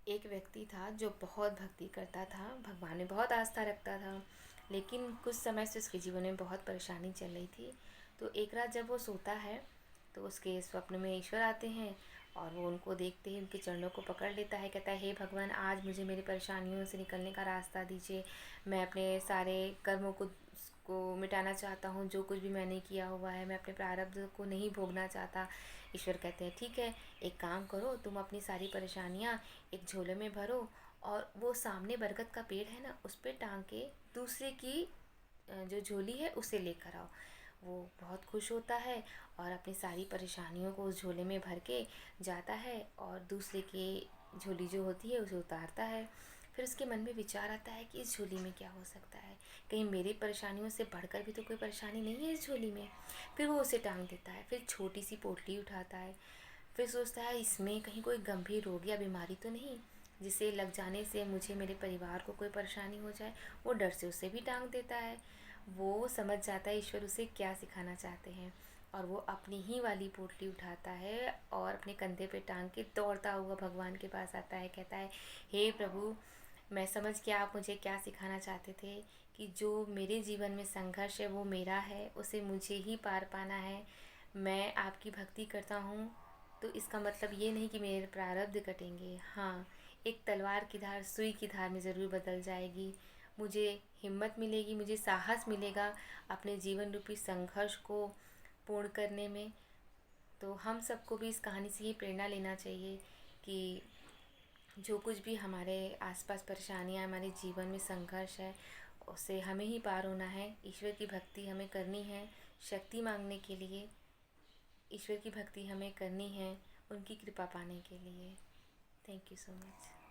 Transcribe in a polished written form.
एक व्यक्ति था जो बहुत भक्ति करता था, भगवान में बहुत आस्था रखता था, लेकिन कुछ समय से उसके जीवन में बहुत परेशानी चल रही थी। तो एक रात जब वो सोता है तो उसके स्वप्न में ईश्वर आते हैं और वो उनको देखते ही उनके चरणों को पकड़ लेता है। कहता है, हे भगवान, आज मुझे मेरी परेशानियों से निकलने का रास्ता दीजिए। मैं अपने सारे कर्मों को मिटाना चाहता हूँ। जो कुछ भी मैंने किया हुआ है, मैं अपने प्रारब्ध को नहीं भोगना चाहता। ईश्वर कहते हैं, ठीक है, एक काम करो, तुम अपनी सारी परेशानियाँ एक झोले में भरो और वो सामने बरगद का पेड़ है ना, उस पर टांग के दूसरे की जो झोली है उसे लेकर आओ। वो बहुत खुश होता है और अपनी सारी परेशानियों को उस झोले में भर के जाता है और दूसरे की झोली जो होती है उसे उतारता है। फिर उसके मन में विचार आता है कि इस झोली में क्या हो सकता है, कहीं मेरी परेशानियों से बढ़कर भी तो कोई परेशानी नहीं है इस झोली में। फिर वो उसे टांग देता है, फिर छोटी सी पोटली उठाता है, फिर सोचता है इसमें कहीं कोई गंभीर रोग या बीमारी तो नहीं जिसे लग जाने से मुझे मेरे परिवार को कोई परेशानी हो जाए। वो डर से उसे भी टांग देता है। वो समझ जाता है ईश्वर उसे क्या सिखाना चाहते हैं और वो अपनी ही वाली पोटली उठाता है और अपने कंधे पे टांग के दौड़ता हुआ भगवान के पास आता है। कहता है, हे प्रभु, मैं समझ गया आप मुझे क्या सिखाना चाहते थे कि जो मेरे जीवन में संघर्ष है वो मेरा है, उसे मुझे ही पार पाना है। मैं आपकी भक्ति करता हूँ तो इसका मतलब ये नहीं कि मेरे प्रारब्ध कटेंगे। हाँ, एक तलवार की धार सुई की धार में ज़रूर बदल जाएगी। मुझे हिम्मत मिलेगी, मुझे साहस मिलेगा अपने जीवन रूपी संघर्ष को पूर्ण करने में। तो हम सबको भी इस कहानी से ये प्रेरणा लेना चाहिए कि जो कुछ भी हमारे आसपास परेशानियाँ, हमारे जीवन में संघर्ष है, उसे हमें ही पार होना है। ईश्वर की भक्ति हमें करनी है शक्ति मांगने के लिए। ईश्वर की भक्ति हमें करनी है उनकी कृपा पाने के लिए। Thank you so much.